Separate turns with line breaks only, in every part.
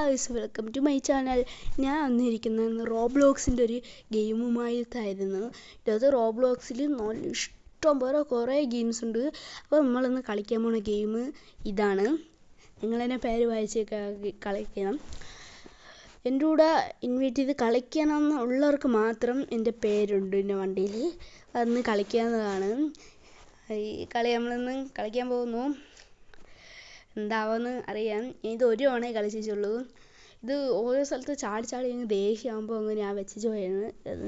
Guys, welcome to my channel. ഞാൻ വന്നിരിക്കുന്നത് റോബ്ലോക്സിൻ്റെ ഒരു ഗെയിമുമായിട്ടായിരുന്നു. ഇത് റോബ്ലോക്സിൽ നല്ല ഇഷ്ടം പോലെ കുറേ ഗെയിംസ് ഉണ്ട്. അപ്പോൾ നമ്മളിന്ന് കളിക്കാൻ പോകുന്ന ഗെയിം ഇതാണ്. നിങ്ങളെന്നെ പേര് വായിച്ച് കളിക്കണം. എൻ്റെ കൂടെ ഇൻവൈറ്റ് ചെയ്ത് കളിക്കണമെന്നുള്ളവർക്ക് മാത്രം എൻ്റെ പേരുണ്ട് എൻ്റെ വണ്ടിയിൽ. അന്ന് കളിക്കാവുന്നതാണ്. ഈ കളി നമ്മളിന്ന് കളിക്കാൻ പോകുന്നു. എന്താവുമെന്ന് അറിയാം. ഇത് ഒരു തവണ കളിച്ചിട്ടുള്ളൂ. ഇത് ഓരോ സ്ഥലത്ത് ചാടി ചാടി അങ്ങ് ദേഷ്യമാകുമ്പോൾ അങ്ങ് ഞാൻ വെച്ചിട്ട് പോയത്.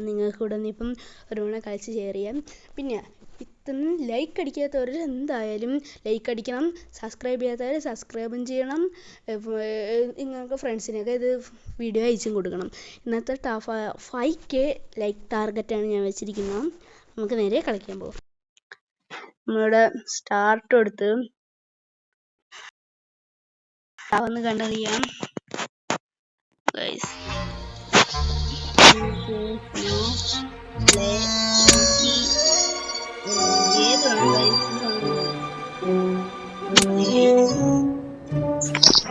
നിങ്ങൾക്ക് കൂടെ ഒന്ന് ഇപ്പം ഒരു തവണ കളിച്ച് ഷെയർ ചെയ്യാം. പിന്നെ ഇതൊന്നും ലൈക്ക് അടിക്കാത്തവർ എന്തായാലും ലൈക്ക് അടിക്കണം. സബ്സ്ക്രൈബ് ചെയ്യാത്തവർ സബ്സ്ക്രൈബും ചെയ്യണം. നിങ്ങൾക്ക് ഫ്രണ്ട്സിനൊക്കെ ഇത് വീഡിയോ അയച്ചും കൊടുക്കണം. ഇന്നത്തെ 5K ലൈക്ക് ടാർഗറ്റാണ് ഞാൻ വെച്ചിരിക്കുന്നത്. നമുക്ക് നേരെ കളിക്കാൻ പോകും. നമ്മളിവിടെ സ്റ്റാർട്ട് കൊടുത്ത് ഒന്ന് കണ്ടറിയാം ഗൈസ്.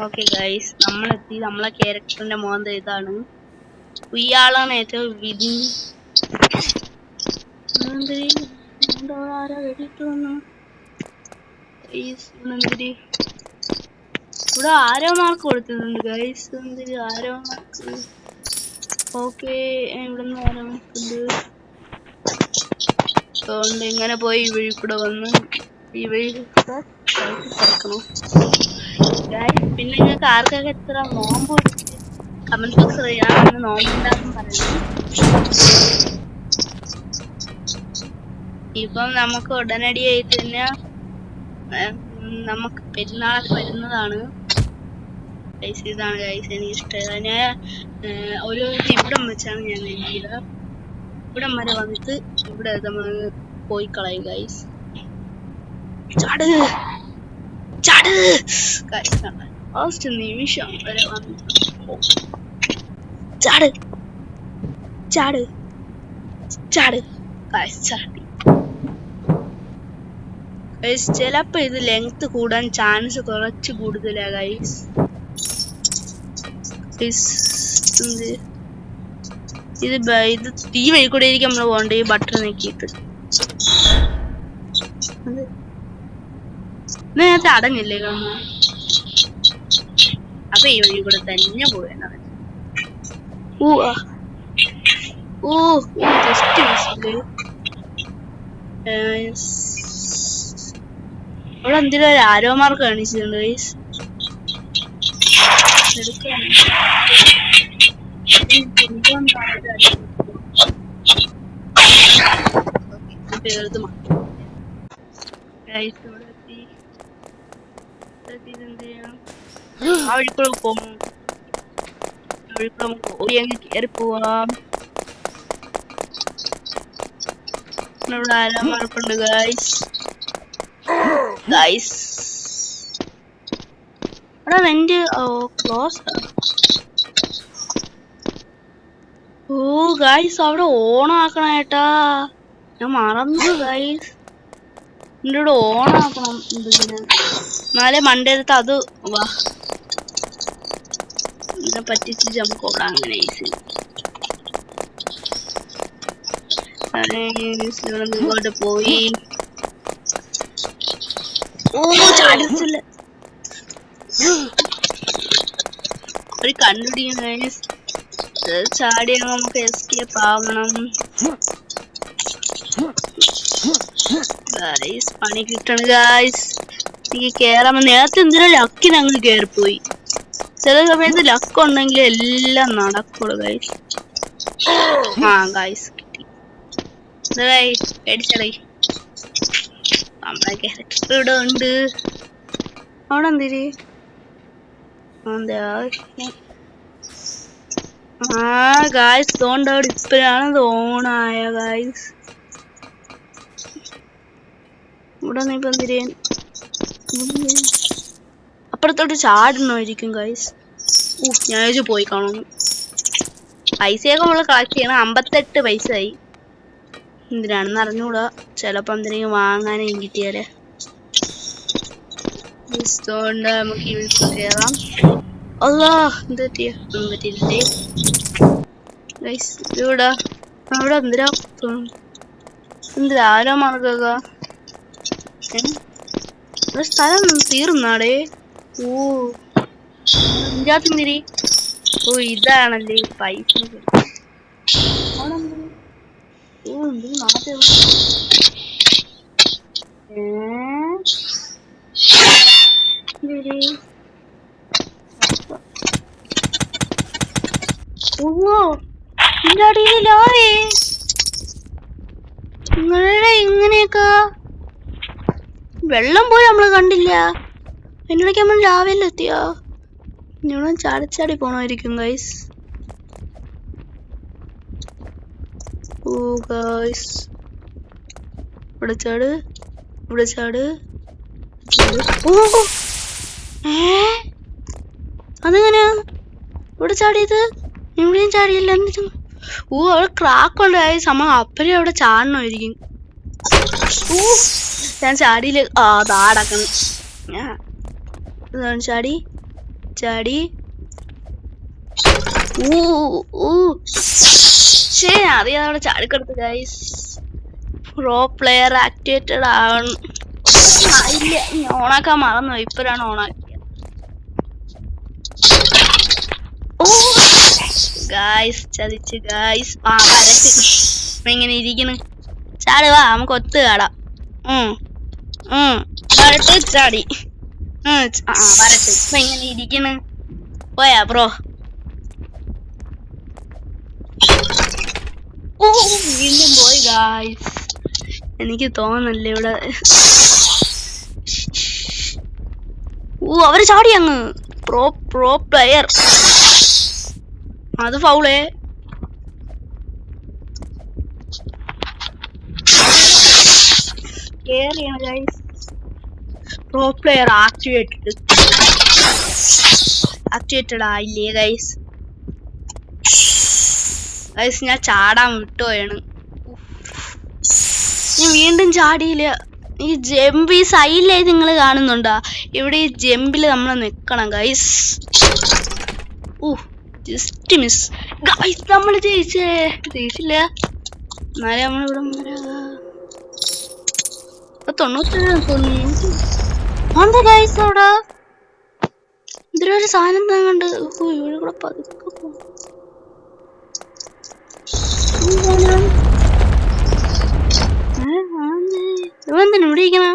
Okay guys, നമ്മളെത്തി. നമ്മളെ ക്യാരക്ടറിന്റെ മോന്ത ഇതാണ്. ഇയാളാണ് ഏറ്റവും വിധി. ആരാ വെടിയിട്ട് വന്നു? ഇവിടെ ആരോ മാർക്ക് കൊടുത്തിട്ടുണ്ട് ഗൈസ്. എന്തിന് ആരോ മാർക്ക്? ഓക്കെ, ഇവിടെ നിന്ന് ആരോ മാർക്കുണ്ട്. അതുകൊണ്ട് ഇങ്ങനെ പോയി ഈ വഴി കൂടെ വന്ന് ഈ വഴി കളിക്കണം ഗൈസ്. പിന്നെ നിങ്ങൾക്ക് ആർക്കൊക്കെ എത്ര നോമ്പ് കമന്റ് ബോക്സ് അറിയാം. നോമ്പുണ്ടാകും പറയുന്നത്. ഇപ്പം നമുക്ക് ഉടനടിയായിട്ട് തന്നെ നമുക്ക് പെരുന്നാൾ വരുന്നതാണ്. ഇതാണ് ഗൈസ് എനിക്ക് ഇഷ്ടം. ഞാൻ ഒരു ഇവിടം വെച്ചാണ് ഞാൻ എഴുതിയത്. ഇവിടം വരെ വന്നിട്ട് ഇവിടെ നമ്മൾ പോയി കളയും ഗൈസ്. ചാട് ചാട് ഗൈസ്. ഫസ്റ്റ് നിമിഷം വരെ വന്നിട്ട് ചാട് ചാട് ചാട് ഗൈസ്. ചാടി ഗൈസ്. ചിലപ്പോ ഇത് ലെങ്ത് കൂടാൻ ചാൻസ് കുറച്ച് കൂടുതലാ ഗൈസ്. ഇത് ഈ വഴി കൂടെ ആയിരിക്കും നമ്മള് പോകണ്ട. ഈ ബട്ടൺ നീക്കിയിട്ട് നേരത്തെ അടഞ്ഞില്ലേ കാണുന്ന? അപ്പൊ ഈ വഴി കൂടെ തന്നെ പോവേണ്ട. ഇവിടെ എന്തിനും ഒരു ആരോ മാർക്ക് കാണിച്ചിട്ടുണ്ട് ഗൈസ്. ആ വഴിക്കൂടെ പോകും. കയറി പോവാം. ഇവിടെ ആരോ മാർക്കുണ്ട് ഗൈസ്. ഗൈസ് അവിടെ വെന്റ് ക്ലോസ്. ഓ ഗൈസ്, അവിടെ ഓണാക്കണം ഏട്ടാ. ഞാൻ മറന്നു ഗൈസ്. എൻ്റെ ഇവിടെ ഓണാക്കണം. എന്നാലേ മണ്ടേരത്ത് അത് വാ ഇതിനെ പറ്റിച്ച് നമുക്ക് ഓടാം. അങ്ങനെ ഇങ്ങോട്ട് പോയി. ഓ ചാടിച്ചില്ല. ഒരു കണ്ടുപിടിക്കുന്ന ചാടിയ നമുക്ക് എസ്കേപ്പ് ആവണം. പണി കിട്ടണം ഗായ്സ്. എനിക്ക് കേറാൻ നേരത്തെ എന്തിനാ ലക്കിന് അങ്ങ് കേറിപ്പോയി. ചില സമയത്ത് ലക്ക് ഉണ്ടെങ്കിൽ എല്ലാം നടക്കുള്ളൂ ഗായ്സ്. ആ ഗായ്സ് കിട്ടി. പേടിച്ചടേ. നമ്മളെ ക്യാരക്ടർ ഇവിടെ ഉണ്ട്. അവിടെ എന്തിരി ഗായ്സ് തോണ്ടവിടെ ഇപ്പഴാണ് ഓണായ ഗായ്സ്. ഇവിടെ ഇപ്പൊ എന്തിരി അപ്പുറത്തോട്ട് ചാടണമായിരിക്കും ഗായ്സ്. ഞാൻ പോയി കാണുന്നു. പൈസയൊക്കെ നമ്മള് കളക്ട് ചെയ്യണം. 58 പൈസയായി. എന്തിനാണെന്ന് അറിഞ്ഞൂടാ. ചിലപ്പോ എന്തിനെങ്കിലും വാങ്ങാനും കിട്ടിയാലേ. നമുക്ക് ഈ വീട്ടിൽ കയറാം. അല്ലാ എന്ത് പറ്റിയ ഒന്നും പറ്റിയില്ലേ ഗൈസ്. ഇവിടെ അവിടെ എന്തിനാ എന്തിനാ ആരോ മാർഗ സ്ഥലം തീർന്നാടേ. ഓ തിരി. ഓ ഇതാണല്ലേ പൈസ. ഓ എന്ത് നാട്ടെ. ഇങ്ങനെയൊക്കെ വെള്ളം പോയി നമ്മള് കണ്ടില്ല. അതിനിടയ്ക്ക് നമ്മൾ ലാവയിൽ എത്തിയോ? ഇവിടെ ചാടി ചാടി പോണായിരിക്കും ഗൈസ്. ഓ ഗൈസ് ഇവിടെ ചാട് ഇവിടെ ചാട്. ഓ അതെങ്ങനെയാ ഇവിടെ ചാടിയത്? ഇവിടെയും ചാടിയില്ല. എന്നിട്ടും ഓ അവിടെ ക്രാക്കുണ്ട് ഗൈസ്. നമ്മൾ അപ്പഴേ അവിടെ ചാടണമായിരിക്കും. ഞാൻ ചാടിയില്ല. താടക്കണം ചാടി ചാടി. അറിയാതെ അവിടെ ചാടിക്കെടുത്ത് ഗൈസ്. പ്രോ പ്ലെയർ ആക്ടിവേറ്റഡ് ആവണം. ഇല്ല ഓണാക്കാൻ മറന്നു. ഇപ്പഴാണ് ഓണാക്കിയത്. Guys ചതിച്ച് guys. വരട്ട് ഇങ്ങനെ ഇരിക്കുന്നു. ചാടുവാ നമുക്ക് ഒത്തു ചാടാം. വരട്ട് ചാടി. വരട്ട് ഇപ്പൊ ഇങ്ങനെ ഇരിക്കുന്നു. പോയാ ബ്രോ. വീണ്ടും പോയി ഗൈസ്. എനിക്ക് തോന്നല്ലേ ഇവിടെ. അവര് ചാടി അങ്ങ്. Pro player. അത് ഫൗളേ. കേറിയാണ് ഗൈസ്. പ്രോ പ്ലെയർ ആക്ടിവേറ്റഡ് ആയില്ലേ ഗൈസ്. ഗൈസ് ഞാൻ ചാടാൻ വിട്ടുപോയാണ്. ഞാൻ വീണ്ടും ചാടിയില്ല. ഈ ജമ്പ് ഈ സൈഡിലായി നിങ്ങൾ കാണുന്നുണ്ടോ? ഇവിടെ ഈ ജമ്പില് നമ്മൾ നിക്കണം ഗൈസ്. Just miss guys. നമ്മൾ ജയിച്ചില്ല. എന്നാലും നമ്മളിവിടെ 97 ഗൈസ്. അവിടെ ഇതിലൊരു സാധനം താങ്ങണ്ട്. ഇവിടെ കൂടെ പതുക്കെ പോകും. എന്തിനാ ഇവിടെ ഇരിക്കണ?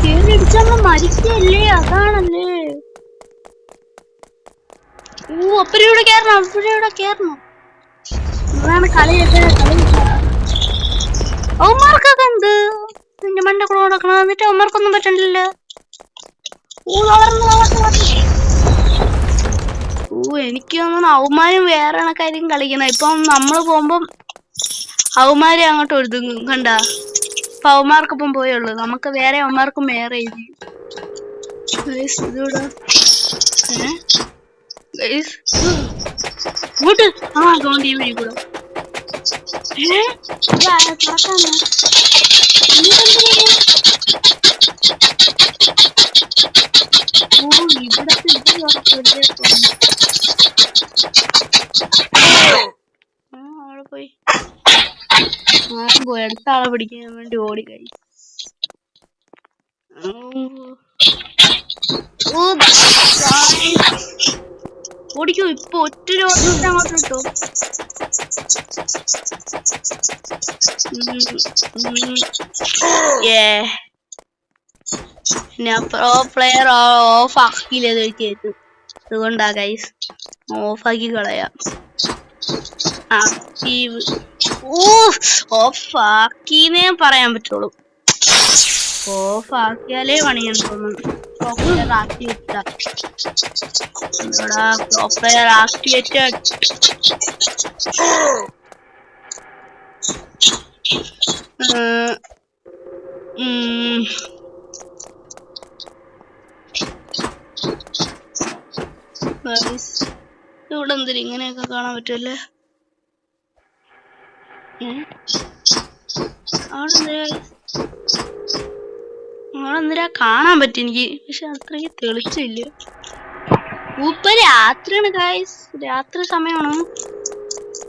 കേറിടിച്ച നമ്മള് മരിക്കല്ലേ. അതാണല്ലേ. അപ്പഴും ഇവിടെ കേറണം. അതാണ് കളിയൊക്കെ. അവന്മാർക്കൊക്കെ എന്ത് നിന്റെ മണ്ട കൂടെ നടക്കണം. എന്നിട്ട് അവന്മാർക്കൊന്നും പറ്റണില്ല. എനിക്ക് തോന്നുന്നു അവന്മാരും വേറെ കണക്കായിരിക്കും കളിക്കണം. ഇപ്പം നമ്മള് പോകുമ്പം അവന്മാരെ അങ്ങോട്ട് ഒഴുതുങ്ങും കണ്ട. ഇപ്പൊ അവന്മാർക്കൊപ്പം പോയുള്ളു. നമുക്ക് വേറെ അവന്മാർക്കും വേറെ ഇതൂടെ. അതുകൊണ്ട് ഈ വഴി കൂടെ അവിടെ പോയി അടുത്ത ആളെ പിടിക്കാൻ വേണ്ടി ഓടിക്കഴി. ഓടിക്കോ. ഇപ്പൊ ഒറ്റ അങ്ങോട്ട് കിട്ടോ. ഞാൻ പ്രോ പ്ലെയർ ഓഫ് ആക്കിയില്ല. അതുകൊണ്ടാ ഗൈസ് ഓഫാക്കി കളയാം. ആക്റ്റീവ് ഓഫ് ആക്കിന്നേ പറയാൻ പറ്റുള്ളൂ. ഓഫ് ആക്കിയാലേ പണിയാൻ തോന്നുന്നു. Pro player activated. Pro player activated. ഇവിടെ എന്തിനും ഇങ്ങനെയൊക്കെ കാണാൻ പറ്റുമല്ലേ. അവിടെ നമ്മളെന്തിനാ കാണാൻ പറ്റും എനിക്ക്, പക്ഷെ അത്രയ്ക്ക് തെളിച്ചില്ല. ഇപ്പൊ രാത്രിയാണ് ഗൈസ്, രാത്രി സമയമാണ്.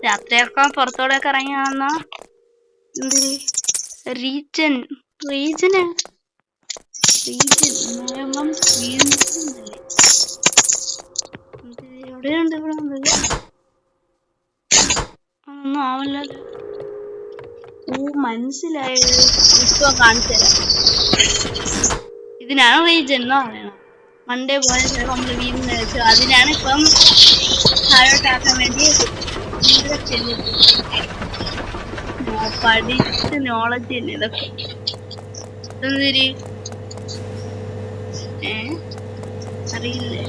രാത്രിയൊക്കെ പുറത്തോടെയൊക്കെ ഇറങ്ങി വന്ന എന്തിന് റീജൻ റീജന് എവിടെയുണ്ട് ഇവിടെ ഒന്നും ആവില്ല. മനസ്സിലായത് ഇപ്പൊ കാണിച്ചുതരാം. ഇതിനാണ് റീജൻ എന്ന് പറയണം. മണ്ടേ പോയ നമ്മള് വീടിന് വെച്ചു, അതിനാണ് ഇപ്പം താഴോട്ടാക്കാൻ വേണ്ടി പഠിച്ച് നോളജ് തന്നെ ഇതൊക്കെ. എന്തിരി അറിയില്ലേ?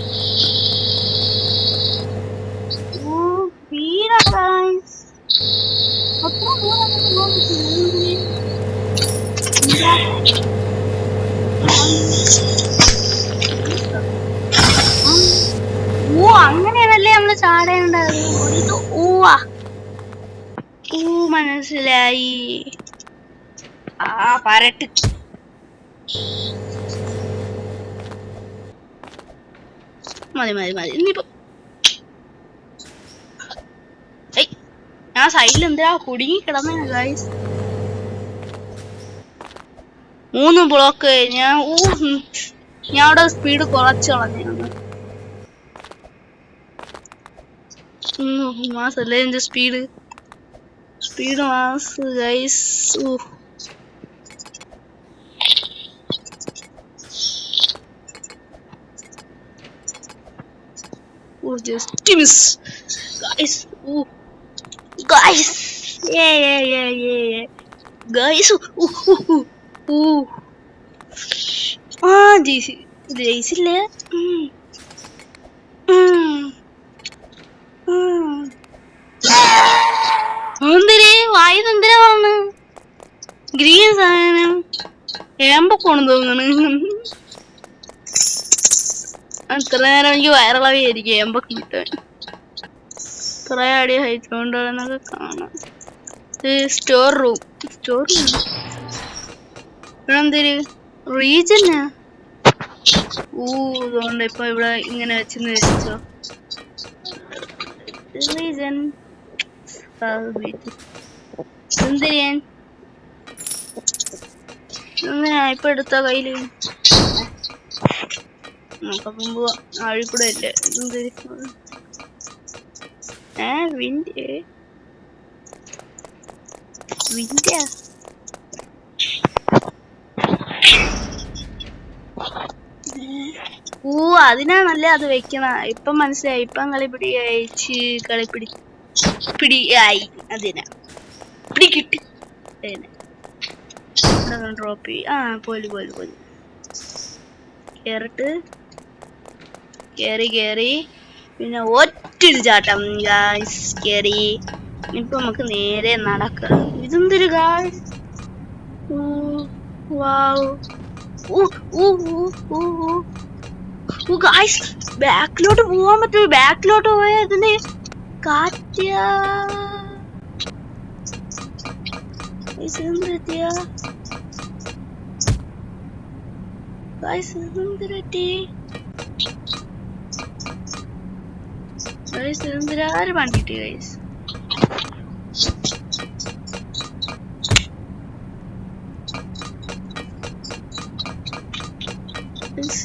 അങ്ങനെയാണല്ലേ നമ്മള് ചാടേണ്ടത്. മനസ്സിലായി. പരട്ട് മതി മതി മതി. ഇനിയിപ്പോ ഞാൻ സൈഡിൽ എന്തിനാ കുടുങ്ങി കിടന്ന ഗൈസ്. 3 ബ്ലോക്ക് ഞാൻ അവിടെ സ്പീഡ് കുറച്ച് കളഞ്ഞാണ്. മാസല്ലേ എന്റെ speed mass guys. Just miss, guys. Guys, yeah, guys. ജയിച്ചില്ലേ? എന്തിന് വായുന്നെന്തിനാ വന്ന് ഗ്രീൻ സാധനം ഏമ്പൊക്കോണെന്ന് തോന്നണ്. അത്ര നേരം എനിക്ക് വയറിളവിയായിരിക്കും ഏമ്പൊക്കെ കിട്ടാൻ. കുറെ അടി ഹൈറ്റുകൊണ്ടൊക്കെ കാണാം. സ്റ്റോർ റൂം എന്തിര് റീജനാ? അതുകൊണ്ട് ഇപ്പൊ ഇവിടെ ഇങ്ങനെ വെച്ചെന്ന് വെച്ചോ. റീജൻ എന്തിനാ ഇപ്പൊ എടുത്ത കയ്യില് നോക്കാം പോവാ. ആഴിക്കൂടെ അല്ലേ വിൻഡ് അതിനാണല്ലേ അത് വെക്കണ. ഇപ്പം മനസ്സിലായി. ഇപ്പം കളിപ്പിടിയായി. അതിനാ പിടി കിട്ടി. ഡ്രോപ്പ് ചെയ്യും. പോലി കേറി പിന്നെ ഒറ്റൊരു ചാട്ടം ഗായ്സ്. കേറി ഇപ്പൊ നമുക്ക് നേരെ നടക്കാം. ഇതെന്തൊരു ഗായ്സ്. ഗായ്സ് ബാക്കിലോട്ട് പോവാൻ പറ്റുമോ? ബാക്കിലോട്ട് പോയതിന് കാറ്റാ എന്തിനാര് പണ്ടിട്ട് ഗൈസ്.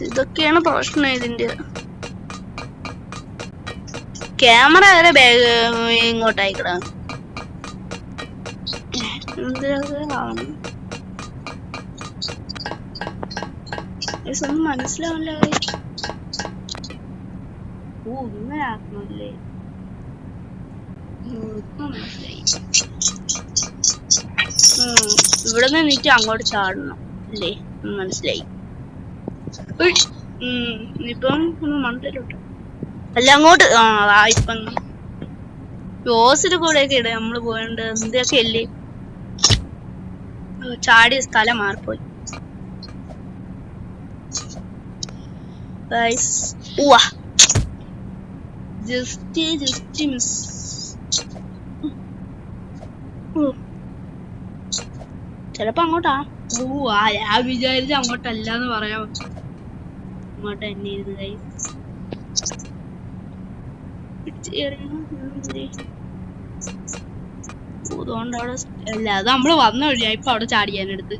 ഇതൊക്കെയാണ് പ്രശ്നം. ഇതിന്റെ ക്യാമറ വരെ ബാഗ് ഇങ്ങോട്ടായിക്കടാ. ഒന്നും മനസ്സിലാവില്ല. ഇങ്ങനെ ആക്കണല്ലേ? മനസ്സിലായി. ഇവിടെ നിന്നിട്ട് അങ്ങോട്ട് ചാടണം അല്ലേ? മനസ്സിലായി. ഇപ്പം ഒന്ന് മണ്ടയിലോട്ട് അല്ല അങ്ങോട്ട്. ഇപ്പം ഓസിന്റെ കൂടെയൊക്കെ ഇട നമ്മള് പോയണ്ട്. എന്തൊക്കെ അല്ലേ ചാടിയ സ്ഥലം മാറിപ്പോയി. Just miss. ചിലപ്പോ അങ്ങോട്ടാ ഓ ഞാൻ വിചാരിച്ച അങ്ങോട്ടല്ലാന്ന് പറയാൻ അങ്ങോട്ട് തന്നെ ഇരുന്ന് ഗൈസ്. അതുകൊണ്ട് അവിടെ അല്ല അത് നമ്മള് വന്ന വഴിയാ ഇപ്പൊ അവിടെ ചാടിയാനെടുത്ത്.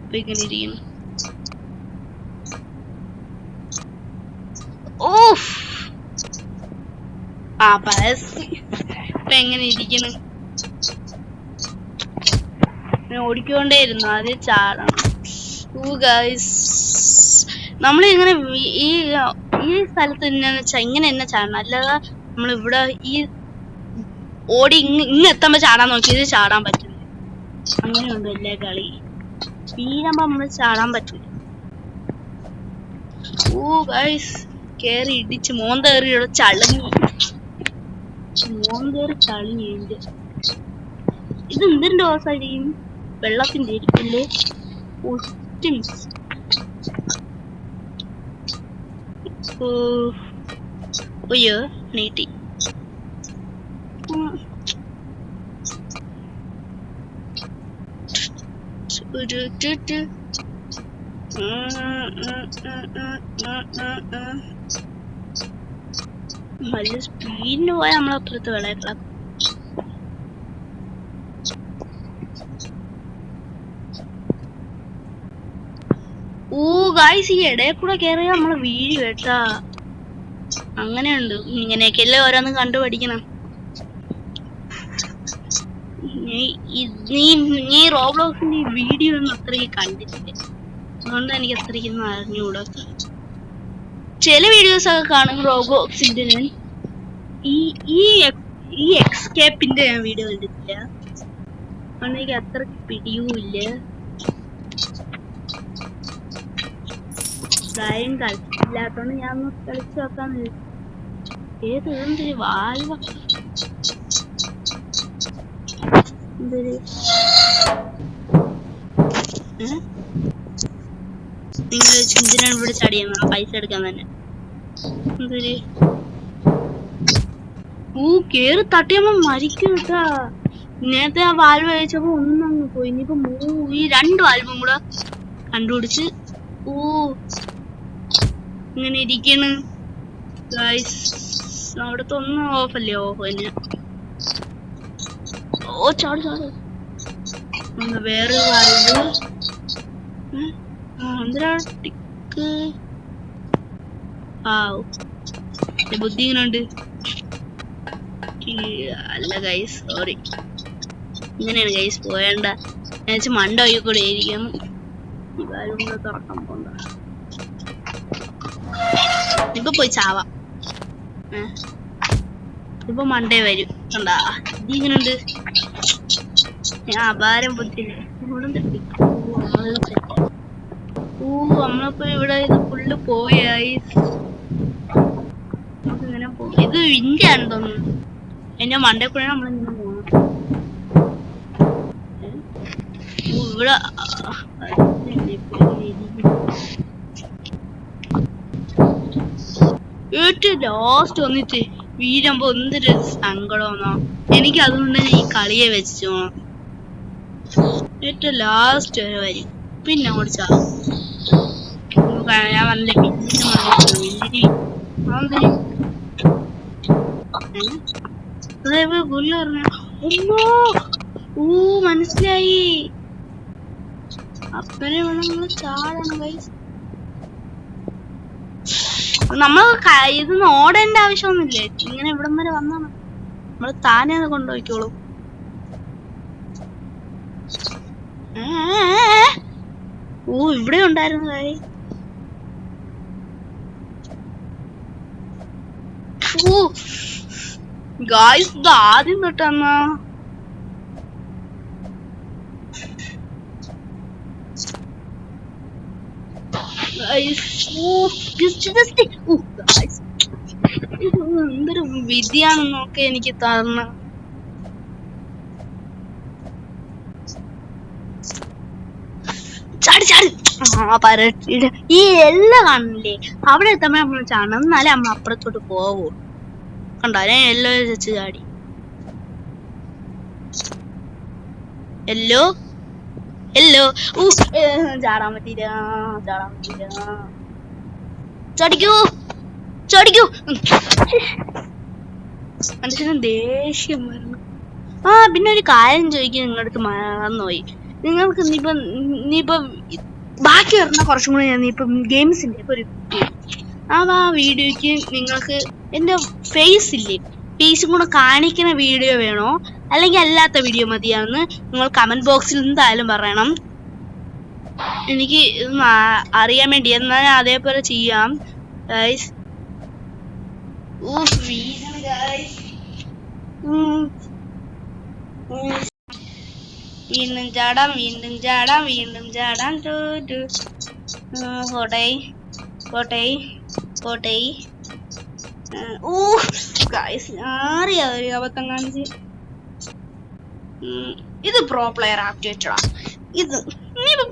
ഇപ്പൊ ഇങ്ങനെ ഇരിക്കുന്നു. ഓ ആ ഇപ്പൊ എങ്ങനെ ഇരിക്കുന്നു. ഓടിക്കൊണ്ടേയിരുന്നു അത് ചാടണം. നമ്മളിങ്ങനെ ഈ സ്ഥലത്ത് എന്നാന്ന് വെച്ചാ ഇങ്ങനെ തന്നെ ചാടണം, അല്ലാതെ നമ്മളിവിടെ ഈ ഓടി ഇങ്ങ് എത്തുമ്പോ ചാടാൻ നോക്കിയത് ചാടാൻ പറ്റില്ല. അങ്ങനെയുണ്ട് എല്ലാ കളി. വീഴുമ്പോ നമ്മള് ചാടാൻ പറ്റില്ല. കേറി ഇടിച്ച് മോന്തേറി ചളിഞ്ഞു. മോന്തേറി ചളിഞ്ഞു. ഇത് എന്തിന്റെ ഓസായിരിക്കും? വെള്ളത്തിന്റെ ഇരിക്കല്ലേ. അയ്യോ നീട്ടി. നല്ല സ്പീഡിന് പോയാൽ നമ്മളപ്പുറത്ത് വിളയാക്കാം. ഈ ഇടയിൽ കൂടെ കേറിയ നമ്മള് വീഴ് കേട്ടാ. അങ്ങനെയുണ്ട്. ഇങ്ങനെയൊക്കെയല്ലേ ഓരോന്ന് കണ്ടുപഠിക്കണം. നീ റോബ്ലോക്സിന്റെ ഈ വീഡിയോ ഒന്നും അത്രയ്ക്ക് കണ്ടിട്ടില്ല, അതുകൊണ്ട് എനിക്ക് അത്രയ്ക്കൊന്നും അറിഞ്ഞുകൂടാ. ചില വീഡിയോസ് ഒക്കെ കാണും റോബ്ലോക്സിന്റെ. ഞാൻ ഈ എക്സ്കേപ്പിന്റെ ഞാൻ വീഡിയോ കണ്ടിട്ടില്ല, അതുകൊണ്ട് എനിക്ക് അത്രയ്ക്ക് പിടിയുമില്ല. കളിച്ചില്ലാത്തോണ്ട് ഞാൻ ഒന്ന് കളിച്ചു നോക്കാന്ന് വിചാരിച്ചു. ഏത് എന്തൊരു വാൽവ നിങ്ങൾ എന്തിനാണ് ഇവിടെ ചടിയെന്ന പൈസ എടുക്കാൻ തന്നെ. എന്തൊരു കേറി തട്ടിയമ്മ മരിക്കും കേട്ടാ. നേരത്തെ ആ വാൽവ് കഴിച്ചപ്പോ ഒന്നങ്ങ് പോയി. ഇനിയിപ്പോ ഈ 2 വാൽവും കൂടെ കണ്ടുപിടിച്ച് ഇങ്ങനെ ഇരിക്കണ്. അവിടത്തെ ഒന്നും ഓഫല്ലേ? ഓഫ് തന്നെ. ചാട് ചാട്. വേറെ വാൽവ് എന്തിനാ ബുദ്ധി ഇങ്ങനെയുണ്ട്. അല്ല ഗൈസ്, സോറി. ഇങ്ങനെയാണ് ഗൈസ് പോയേണ്ട. ഞാൻ മണ്ട വഴി കൂടെ ആയിരിക്കും. ഈ വാൽവും കൂടെ തുറക്കാൻ പോണ്ട. ഇപ്പൊ പോയി ചാവാം. ഇപ്പൊ മണ്ടേ വരും. കണ്ടാ ഇതിങ്ങനുണ്ട്. ഞാൻ അപാരം ബുദ്ധിയില്ലേ. നമ്മളിപ്പോ ഇവിടെ ഇത് ഫുള്ള് പോയായി. നമുക്കിങ്ങനെ പോകും. ഇത് ഇന്ത്യ ആണെന്ന് തോന്നുന്നു. എന്റെ മണ്ടേ കൂടെ നമ്മളിങ്ങനെ പോകണം. ഇവിടെ ഏറ്റവും ലാസ്റ്റ് വന്നിട്ട് വീഴുമ്പോ എന്തൊരു സങ്കടമാണോ എനിക്ക്. അതുകൊണ്ട് ഞാൻ ഈ കളിയെ വെച്ചു പോണം. ഏറ്റവും ലാസ്റ്റ് വരെ വരും, പിന്നെ ഓടിച്ചാ ഞാൻ വല്ല മനസ്സിലായി. അപ്പനെ വേണം ചാടണം ഗൈസ്. നമ്മൾ ഇതൊന്നും ഓടേണ്ട ആവശ്യമൊന്നുമില്ലേ. ഇങ്ങനെ ഇവിടം വരെ വന്നാ നമ്മള് താനെ അത് കൊണ്ടുപോയിക്കോളൂ. ഇവിടെ ഉണ്ടായിരുന്നു ഗായ്സ്. ഇത് ആദ്യം തൊട്ടെന്നാ എന്തൊരു വിധിയാണെന്നൊക്കെ എനിക്ക് തന്ന. ചാടി ചാടി പരട്ടിട്ട് ഈ എല്ലാം കാണില്ലേ അവിടെ എത്തുമ്പോ നമ്മൾ ചാടണം, എന്നാലേ നമ്മൾ അപ്പുറത്തോട്ട് പോവൂ. കണ്ടോ ഞാൻ എല്ലാം വെച്ച് ചാടി. Yellow yellow. ചാടാൻ പറ്റില്ല. ചടിക്കൂ. മനുഷ്യന് ദേഷ്യം വരുന്നു. പിന്നെ ഒരു കാര്യം ചോദിക്കാൻ നിങ്ങളടുത്ത് മറന്നുപോയി. നിങ്ങൾക്ക് ഇനിയിപ്പം ബാക്കി വരുന്ന കുറച്ചും കൂടെ ഞാൻ ഇപ്പം ഗെയിംസിന്റെ ഇപ്പൊ ഒരു ആ വീഡിയോക്ക് നിങ്ങൾക്ക് എന്റെ ഫേസ് ഇല്ലേ, ഫേസും കൂടെ കാണിക്കുന്ന വീഡിയോ വേണോ അല്ലെങ്കിൽ അല്ലാത്ത വീഡിയോ മതിയാന്ന് നിങ്ങൾ കമന്റ് ബോക്സിൽ എന്തായാലും പറയണം. എനിക്ക് അറിയാൻ വേണ്ടി. എന്നാൽ അതേപോലെ ചെയ്യാം ഗൈസ്. വീണ്ടും ചാടാം. പോട്ടെ. ഗൈസ് അറിയാ ഒരു അബദ്ധം കാണിച്ച്. ഇത് പ്രോ പ്ലെയർ ആക്ടിവേറ്റഡാ. ഇത്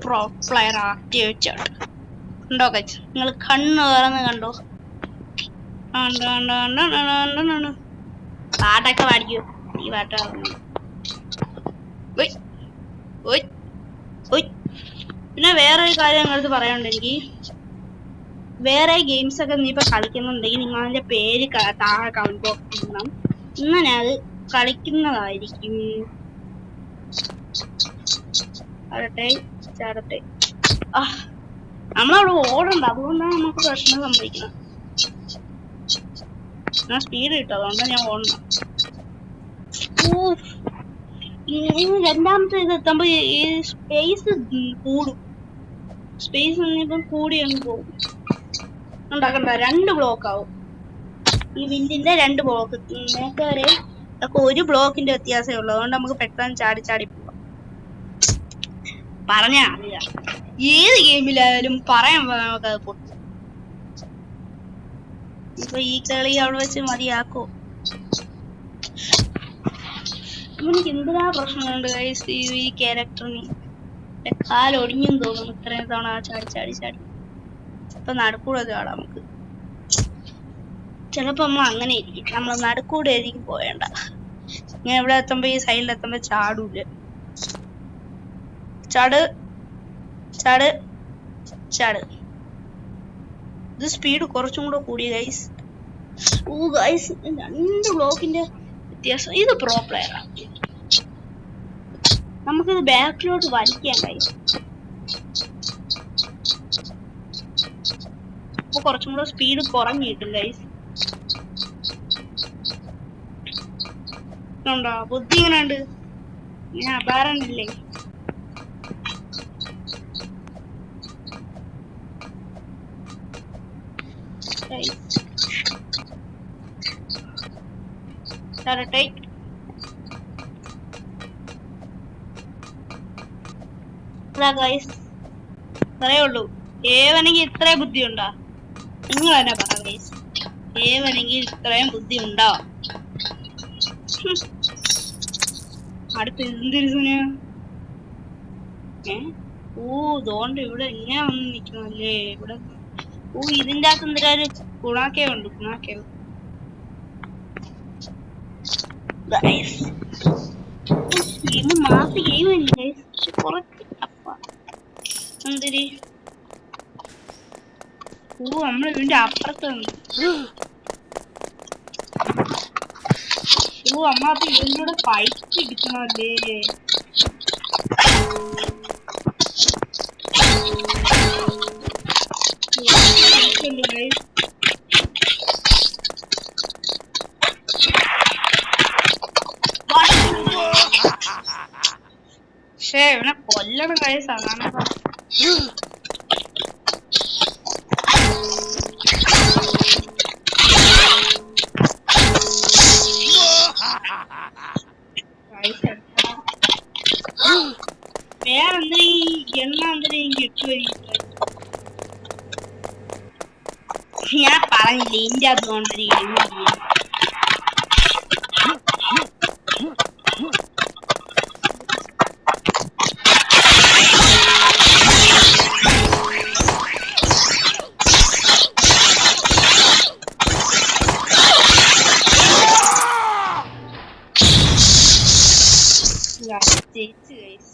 പ്രോ പ്ലെയർ ആക്ടിവേറ്റഡ് ഉണ്ടോ ഗൈസ്? നിങ്ങൾ കണ്ണ് തുറന്ന് കണ്ടോ? പാട്ടൊക്കെ പാടിക്കോ. ഈ പാട്ട് പിന്നെ വേറെ ഒരു കാര്യം നിങ്ങളടുത്ത് പറയാനുണ്ട്. എനിക്ക് വേറെ ഗെയിംസ് ഒക്കെ നീ ഇപ്പൊ കളിക്കുന്നുണ്ടെങ്കിൽ നിങ്ങൾ അതിന്റെ പേര് താഴെ കമന്റ് ബോക്സിൽ ഇടണം. ഇങ്ങനെ അത് കളിക്കുന്നതായിരിക്കും. ചാടട്ടെ. നമ്മളവിടെ ഓടണ്ട, അതുകൊണ്ടാണ് നമുക്ക് പ്രശ്നം സംഭവിക്കുന്നത്. ഞാൻ സ്പീഡ് കിട്ടും, അതുകൊണ്ടാണ് ഞാൻ ഓടണം. രണ്ടാമത്തെ ഇത് എത്തുമ്പോ ഈ സ്പേസ് കൂടും. സ്പേസ് ഇപ്പം കൂടി അങ്ങ് പോകും. ഉണ്ടാക്കണ്ട, 2 ബ്ലോക്ക് ആവും. ഈ വിൻഡിന്റെ 2 ബ്ലോക്ക്. നേരത്തെ വരെ ഇതൊക്കെ 1 ബ്ലോക്കിന്റെ വ്യത്യാസമേ ഉള്ളൂ. അതുകൊണ്ട് നമുക്ക് പെട്ടെന്ന് ചാടി പോവാം. പറഞ്ഞാ അറിയാം, ഏത് ഗെയിമിലായാലും പറയാൻ നമുക്കത് പൊട്ടും. ഇപ്പൊ ഈ കളി അവിടെ വെച്ച് മതിയാക്കോ? എനിക്ക് എന്തിനാ പ്രശ്നമുണ്ട് ഗൈസ് ഈ ക്യാരക്ടറിന്. കാലൊടിഞ്ഞും തോന്നുന്നു ഇത്രയും തവണ ചാടി. ഇപ്പൊ നടുക്കൂടെ ചാടാം നമുക്ക്. ചിലപ്പോ നമ്മൾ അങ്ങനെ ഇരിക്കും, നമ്മൾ നടുക്കൂടെ ആയിരിക്കും പോയേണ്ട. ഞാൻ ഇവിടെ എത്തുമ്പോ ഈ സൈഡിൽ എത്തുമ്പോ ചാടൂല. ചാട്. ഇത് സ്പീഡ് കുറച്ചും കൂടെ കൂടി ഗൈസ്. ഗൈസ് 2 ബ്ലോക്കിന്റെ വ്യത്യാസം. ഇത് പ്രോ പ്ലെയർ ആണ്. നമുക്കിത് ബാക്കിലോട്ട് വലിക്കാൻ കഴിയും. അപ്പൊ കുറച്ചും കൂടെ സ്പീഡ് കുറഞ്ഞു കിട്ടും ഗൈസ്. ഉണ്ടോ ബുദ്ധി ഇങ്ങനെ ഉണ്ട്? ഞാൻ അപാരണ്ടില്ലേ? ചാടട്ടെ. ഇത്രേ ഉള്ളൂ. ഏവനെങ്കിൽ ഇത്രയും ബുദ്ധി ഉണ്ടോ? നിങ്ങൾ തന്നെ പറ ഗൈസ്. ഏവനെങ്കിൽ ഇത്രയും ബുദ്ധി ഉണ്ടോ? അടുത്ത് എന്തിരുന്ന ദോണ്ട് ഇവിടെ ഇങ്ങനെ വന്ന് നിക്കണല്ലേ ഇവിടെ. ഇതിന്റെ അകത്ത് എന്തിനാ ഒരു ഗുണാക്കേവ് ഉണ്ട്. ഗുണാക്കേവ് മാസ ഗെയിം കുറച്ച് എന്തിരി. നമ്മള് ഇതിന്റെ അപ്പുറത്തുണ്ട്. നമ്മളപ്പോ ഇതിലൂടെ ഫൈറ്റ് എടുക്കണല്ലേ. പക്ഷേ ഇവനെ കൊല്ലണം കാര്യം സാധാരണ. വേറെന്താ ഈ എണ്ണ എന്തിനും കിട്ടുമായിരിക്കും. ഞാൻ പറഞ്ഞില്ലേ ഇതിന്റെ അതുകൊണ്ടൊരു എണ്ണ. ജയിച്ചു ഗൈസ്.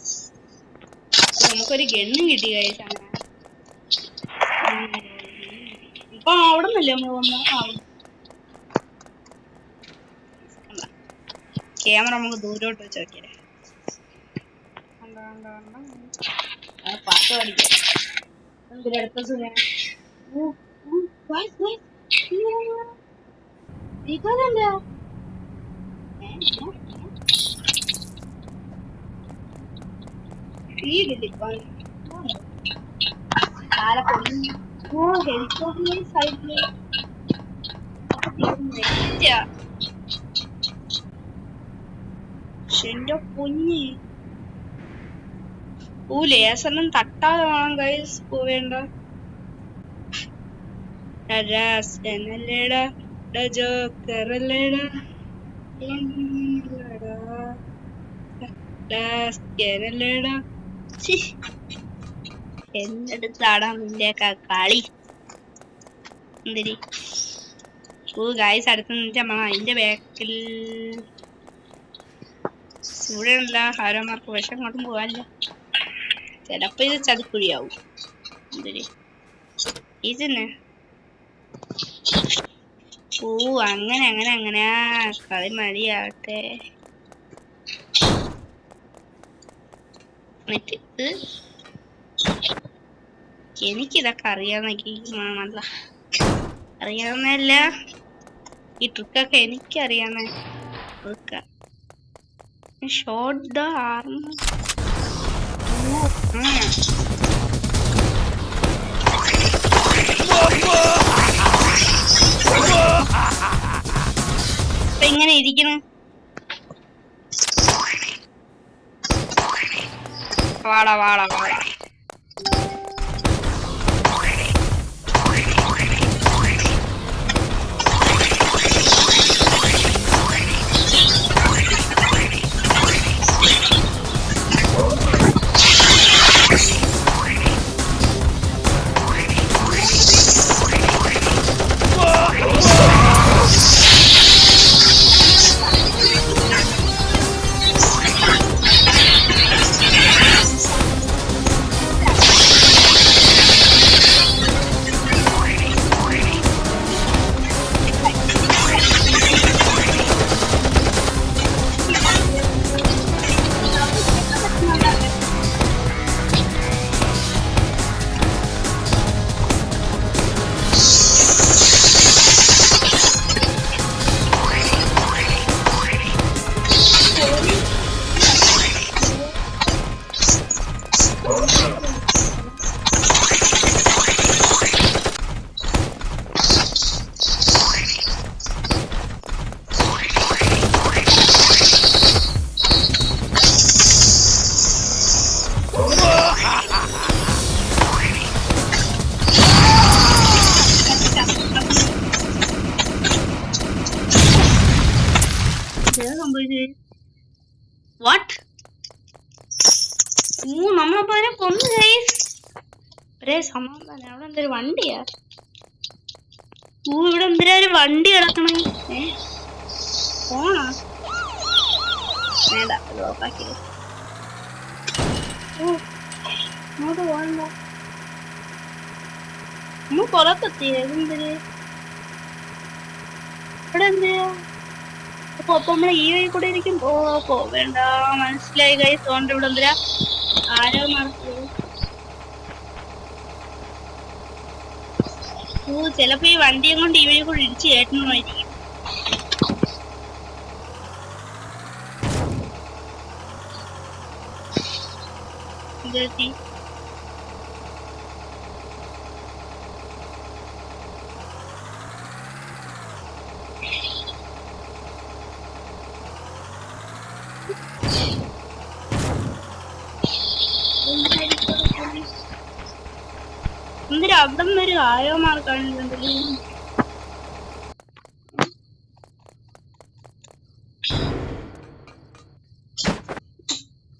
നമുക്കൊരു ഗണ്ണും കിട്ടി കഴിച്ച അങ്ങനെ. ഇപ്പൊ അവിടെ നിന്നല്ലേ നമ്മൾ വന്ന ക്യാമറ നമുക്ക് ദൂരോട്ട് വെച്ച് നോക്കിയേ. പാട്ട് പഠിക്കാം അടുത്ത സുഖം എന്റെ പൊന്നി ലേസറിനും തട്ടാതെ വേണം ഗൈസ് പോവേണ്ട. എന്തെടുത്താടാ നിന്റെയൊക്കെ കളി എന്തിരി. ഗൈസ് അടുത്ത് നിന്നിട്ട് നമ്മൾ അതിന്റെ ബാക്കിൽ ഇവിടെയുള്ള ആരോമാർക്ക് വിഷം അങ്ങോട്ടും പോകാനില്ല. ചിലപ്പോ ഇത് ചതിക്കുഴിയാവും. എന്തിരി ഇതന്നെ. അങ്ങനെ അങ്ങനെ അങ്ങനെ കളി മതിയാവട്ടെ. എനിക്കിതൊക്കെ അറിയാവുന്ന അറിയാവുന്നല്ല ഈ ട്രിക്കൊക്കെ എനിക്കറിയാവുന്ന ട്രിക്ക. Shot the armour. ഇങ്ങനെ ഇരിക്കുന്നു. വാടാ വാടാ വാടാ. What? നമ്മളപ്പോ കൊന്നു ഒരേ സമാധാനം. അവിടെ എന്തൊരു വണ്ടിയാ? ഇവിടെ എന്തിനാ ഒരു വണ്ടി കിടക്കണേ? പോണാ വേണ്ട ലോക്കാക്കി. അങ്ങോട്ട് പോകണ്ട. നമ്മൾ പുറത്തെത്തി. എന്തിന് ഇവിടെ എന്തിനാ? അപ്പൊ നമ്മള് ഈ വഴി കൂടെ ഇരിക്കും. വേണ്ട മനസ്സിലായി ഗൈസ്. തോണ്ട ഇവിടെ എന്തിനാ ആരോ മറക്കൂ. ചിലപ്പോ ഈ വണ്ടിയും കൊണ്ട് ഈ വഴി കൂടെ ഇടിച്ച് കയറ്റണമായിരിക്കും. എന്തെത്തി എന്തിനാ അവിടെ നിന്നൊരു ആരോ മാർക്കാണുണ്ടല്ലോ.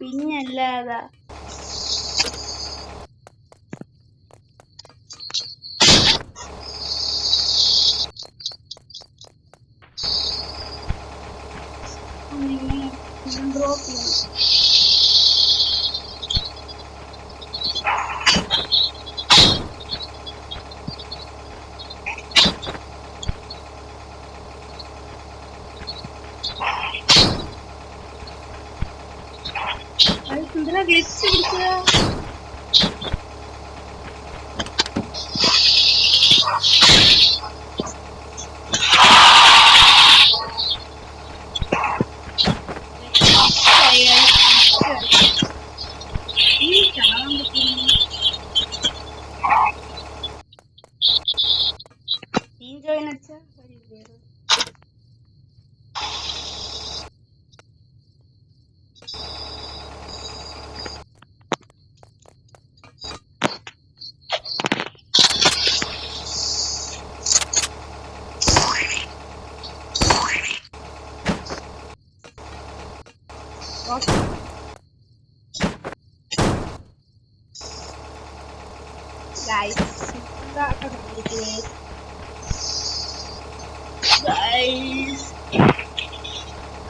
പിന്നല്ലാതാ ഡ്രോപ്പ് ചെയ്യണം. ക്ലച്ച് പിടിച്ചതാ.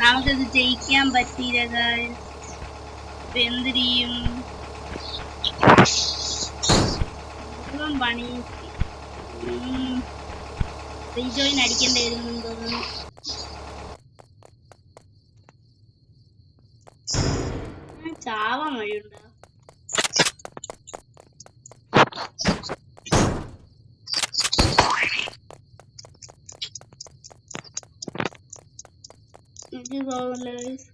നമുക്കത് ജയിക്കാൻ പറ്റിയില്ല ഗൈസ്. എന്ത് ചെയ്യും? പണി റീജോയിൻ അടിക്കേണ്ടിയിരുന്നു തോന്നുന്നു. ചാവാൻ വഴിയുണ്ടോ? എനിക്ക് തോന്നില്ല ഗൈസ്.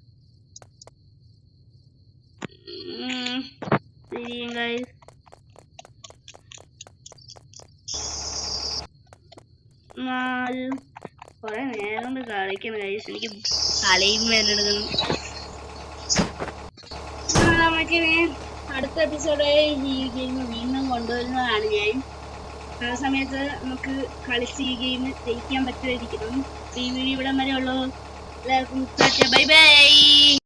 കൊറേ നേരം കൊണ്ട് കളിക്കണം ഗൈസ്. എനിക്ക് തലയും വേദനെടുക്കണം. നമുക്ക് അടുത്ത എപ്പിസോഡ് ഈ ഗെയിം വീണ്ടും കൊണ്ടുവരുന്നതാണ് ഞാൻ. ആ സമയത്ത് നമുക്ക് കളിച്ച് ഈ ഗെയിം ജയിക്കാൻ പറ്റുമായിരിക്കണം. ഈ വീഡിയോ ഇവിടെ വരെ ഉള്ളൂ. എല്ലാവർക്കും ബൈ ബൈ.